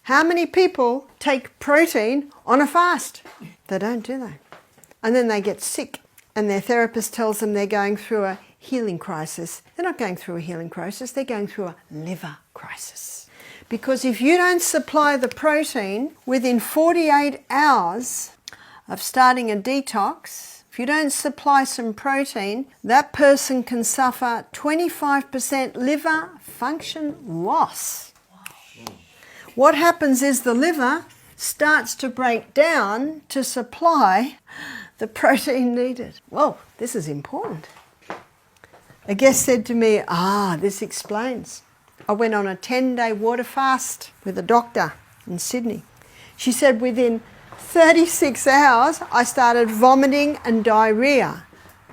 How many people take protein on a fast? They don't, do they? And then they get sick and their therapist tells them they're going through a healing crisis. They're not going through a healing crisis, they're going through a liver crisis. Because if you don't supply the protein within 48 hours of starting a detox, if you don't supply some protein, that person can suffer 25% liver function loss. What happens is the liver starts to break down to supply the protein needed. Whoa, this is important. A guest said to me, this explains. I went on a 10-day water fast with a doctor in Sydney. She said within 36 hours I started vomiting and diarrhea.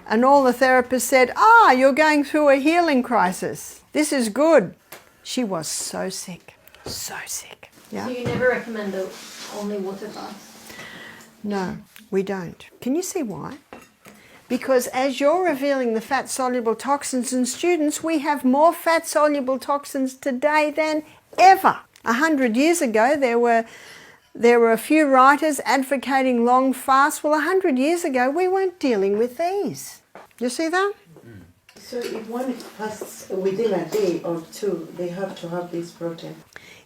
And all the therapists said, you're going through a healing crisis. This is good. She was so sick, so sick. Yeah? So you never recommend only water fast? No, we don't. Can you see why? Because as you're revealing the fat-soluble toxins in students, we have more fat-soluble toxins today than ever. 100 years ago, there were a few writers advocating long fasts. Well, 100 years ago, we weren't dealing with these. You see that? So if one fasts within a day or two, they have to have this protein?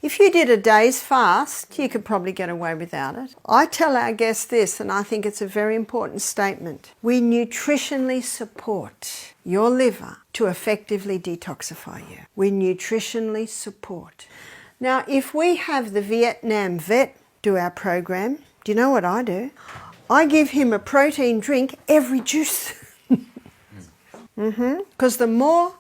If you did a day's fast, you could probably get away without it. I tell our guests this, and I think it's a very important statement. We nutritionally support your liver to effectively detoxify you. We nutritionally support. Now, if we have the Vietnam vet do our program, do you know what I do? I give him a protein drink every juice. Because the more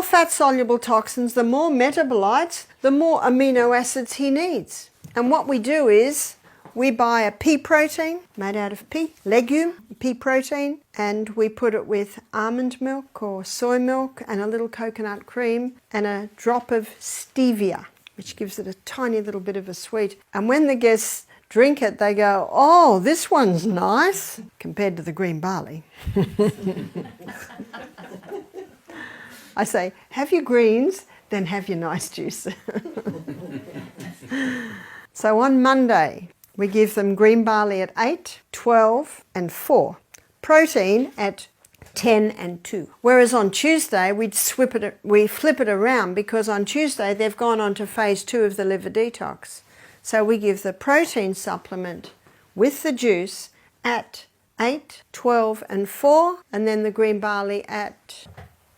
fat-soluble toxins, the more metabolites, the more amino acids he needs. And what we do is we buy a pea protein made out of legume, pea protein, and we put it with almond milk or soy milk and a little coconut cream and a drop of stevia, which gives it a tiny little bit of a sweet. And when the guests drink it, they go, oh, this one's nice, compared to the green barley. I say, have your greens, then have your nice juice. So on Monday, we give them green barley at 8, 12 and 4. Protein at 10 and 2. Whereas on Tuesday, we flip it around because on Tuesday, they've gone on to phase 2 of the liver detox. So we give the protein supplement with the juice at 8, 12 and 4, and then the green barley at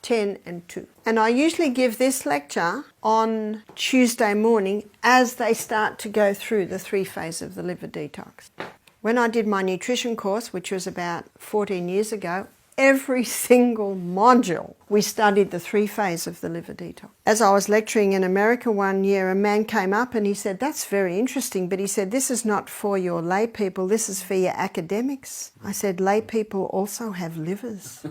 10 and 2. And I usually give this lecture on Tuesday morning as they start to go through the 3 phases of the liver detox. When I did my nutrition course, which was about 14 years ago, every single module we studied the 3 phases of the liver detox. As I was lecturing in America one year, a man came up and he said, that's very interesting, but he said, this is not for your lay people, this is for your academics. I said, lay people also have livers.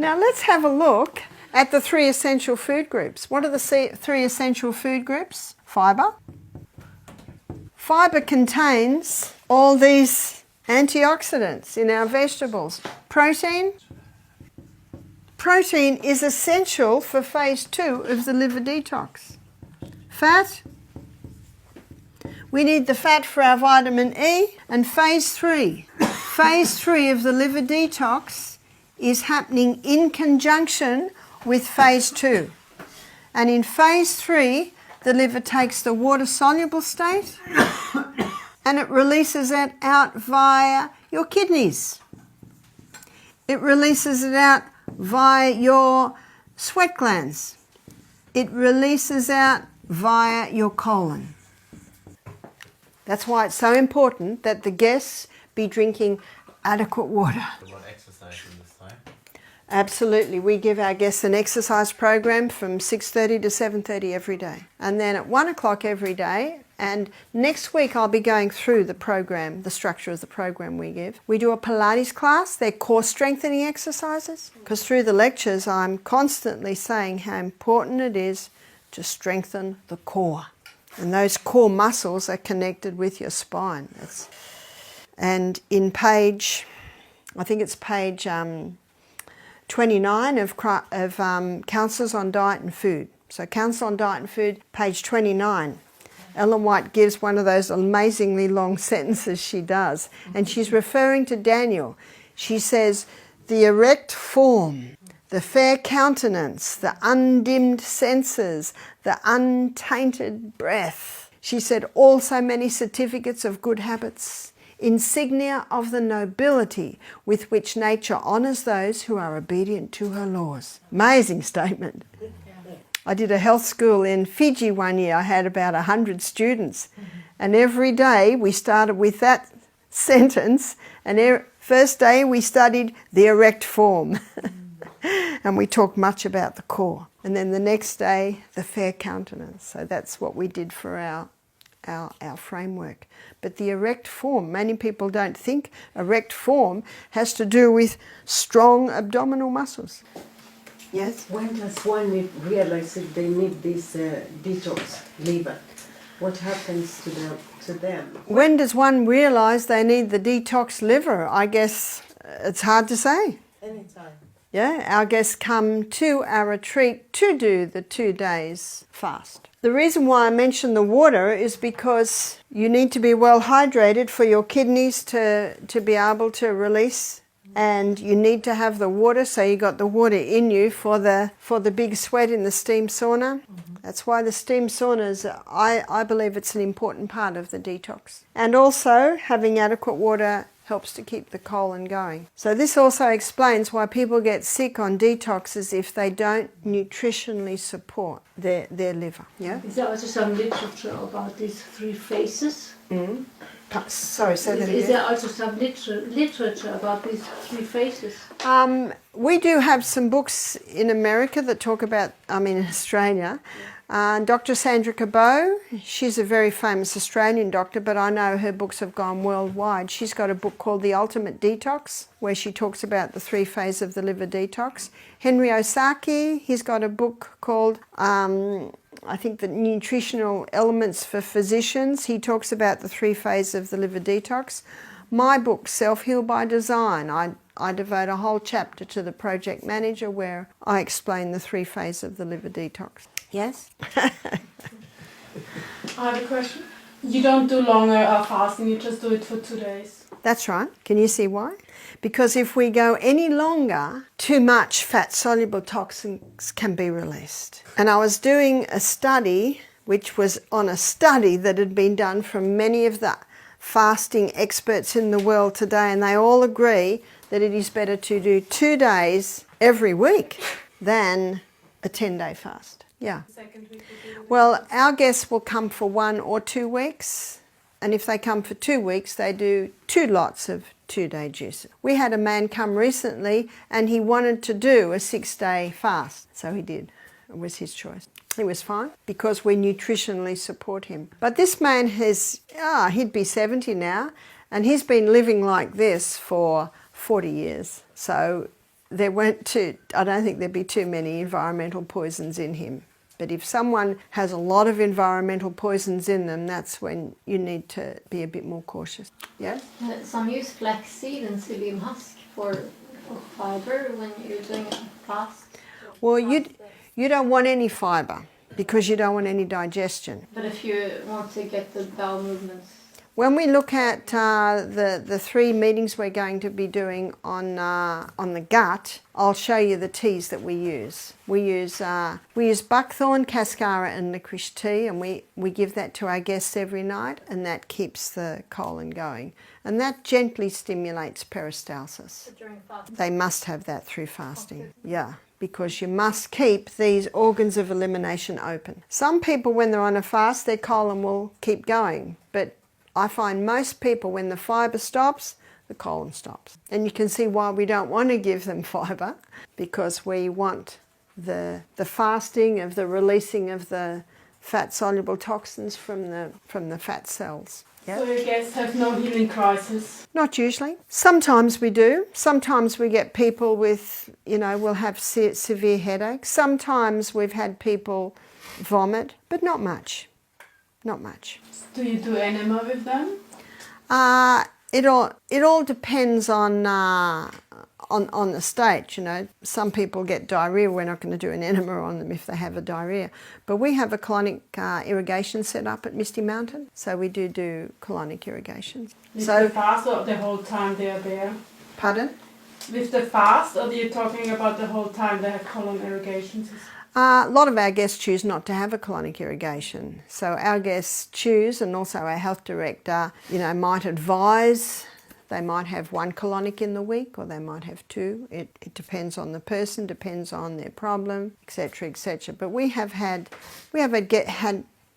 Now let's have a look at the 3 essential food groups. What are the 3 essential food groups? Fibre. Fibre contains all these antioxidants in our vegetables. Protein. Protein is essential for phase 2 of the liver detox. Fat. We need the fat for our vitamin E. And phase 3. Phase 3 of the liver detox is happening in conjunction with phase 2. And in phase 3, the liver takes the water-soluble state and it releases it out via your kidneys. It releases it out via your sweat glands. It releases out via your colon. That's why it's so important that the guests be drinking adequate water. Absolutely. We give our guests an exercise program from 6:30 to 7:30 every day. And then at 1 o'clock every day, and next week I'll be going through the program, the structure of the program we give. We do a Pilates class. They're core strengthening exercises. Because through the lectures I'm constantly saying how important it is to strengthen the core. And those core muscles are connected with your spine. And in page, I think it's page 29 of Counsels on Diet and Food. So Counsel on Diet and Food, page 29. Ellen White gives one of those amazingly long sentences she does, and she's referring to Daniel. She says, the erect form, the fair countenance, the undimmed senses, the untainted breath. She said, also many certificates of good habits, insignia of the nobility with which nature honours those who are obedient to her laws. Amazing statement. I did a health school in Fiji one year. I had about 100 students, and every day we started with that sentence, and first day we studied the erect form. And we talked much about the core. And then the next day, the fair countenance. So that's what we did for our framework. But the erect form, many people don't think erect form has to do with strong abdominal muscles. Yes? When does one realize if they need this detox liver? What happens to them? When does one realise they need the detox liver? I guess it's hard to say. Anytime. Yeah, our guests come to our retreat to do the 2 days fast. The reason why I mention the water is because you need to be well hydrated for your kidneys to be able to release, and you need to have the water, so you got the water in you for the big sweat in the steam sauna. That's why the steam saunas, I believe it's an important part of the detox. And also having adequate water helps to keep the colon going. So this also explains why people get sick on detoxes if they don't nutritionally support their liver. Yeah. Is there also some literature about these 3 phases? Mm. Sorry, say that again. Is there also some literature about these 3 phases? We do have some books in America that talk about, in Australia. Dr. Sandra Cabot, she's a very famous Australian doctor, but I know her books have gone worldwide. She's got a book called The Ultimate Detox, where she talks about the 3 phases of the liver detox. Henry Osaki, he's got a book called, I think, The Nutritional Elements for Physicians. He talks about the 3 phases of the liver detox. My book, Self-Heal by Design, I devote a whole chapter to the project manager where I explain the 3 phases of the liver detox. Yes? I have a question. You don't do longer fasting, you just do it for 2 days. That's right. Can you see why? Because if we go any longer, too much fat-soluble toxins can be released. And I was doing a study, which was on a study that had been done from many of the fasting experts in the world today, and they all agree that it is better to do 2 days every week than a 10-day fast. Yeah. Second week you do it. Well, our guests will come for 1 or 2 weeks, and if they come for 2 weeks, they do 2 lots of 2-day juices. We had a man come recently, and he wanted to do a 6-day fast, so he did. It was his choice. He was fine because we nutritionally support him. But this man he'd be 70 now, and he's been living like this for 40 years. So I don't think there'd be too many environmental poisons in him. But if someone has a lot of environmental poisons in them, that's when you need to be a bit more cautious. Yeah? Some use flaxseed and psyllium husk for fiber when you're doing a fast. Well, you don't want any fibre because you don't want any digestion. But if you want to get the bowel movements. When we look at the 3 meetings we're going to be doing on the gut, I'll show you the teas that we use. We use buckthorn, cascara and licorice tea, and we give that to our guests every night, and that keeps the colon going. And that gently stimulates peristalsis. During fasting. They must have that through fasting. Yeah. Because you must keep these organs of elimination open. Some people, when they're on a fast, their colon will keep going, but I find most people, when the fibre stops, the colon stops. And you can see why we don't want to give them fibre, because we want the fasting of the releasing of the fat-soluble toxins from the fat cells. So your guests have no healing crisis? Not usually. Sometimes we do. Sometimes we get people with, we'll have severe headaches. Sometimes we've had people vomit, but not much. Not much. Do you do enema with them? It all depends on on the state, you know. Some people get diarrhea. We're not going to do an enema on them if they have a diarrhea. But we have a colonic irrigation set up at Misty Mountain, so we do colonic irrigations. With So, the fast or the whole time they are there? pardon? With the fast, or are you talking about the whole time they have colon irrigations? A lot of our guests choose not to have a colonic irrigation. So our guests choose, and also our health director, you know, might advise. They might have 1 colonic in the week, or they might have 2. It depends on the person, depends on their problem, etc., etc. But we have had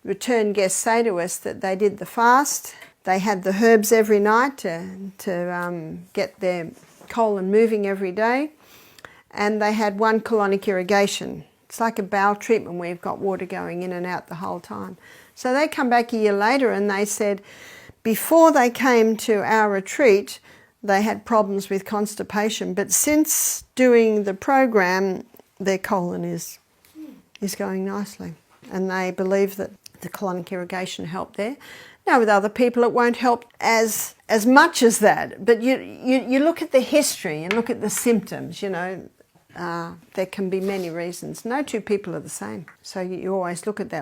return guests say to us that they did the fast. They had the herbs every night to get their colon moving every day, and they had 1 colonic irrigation. It's like a bowel treatment where you've got water going in and out the whole time. So they come back a year later and they said before they came to our retreat they had problems with constipation, but since doing the program their colon is going nicely, and they believe that the colonic irrigation helped there. Now with other people it won't help as much as that, but you look at the history and look at the symptoms, you know. There can be many reasons. No 2 people are the same, so you always look at that.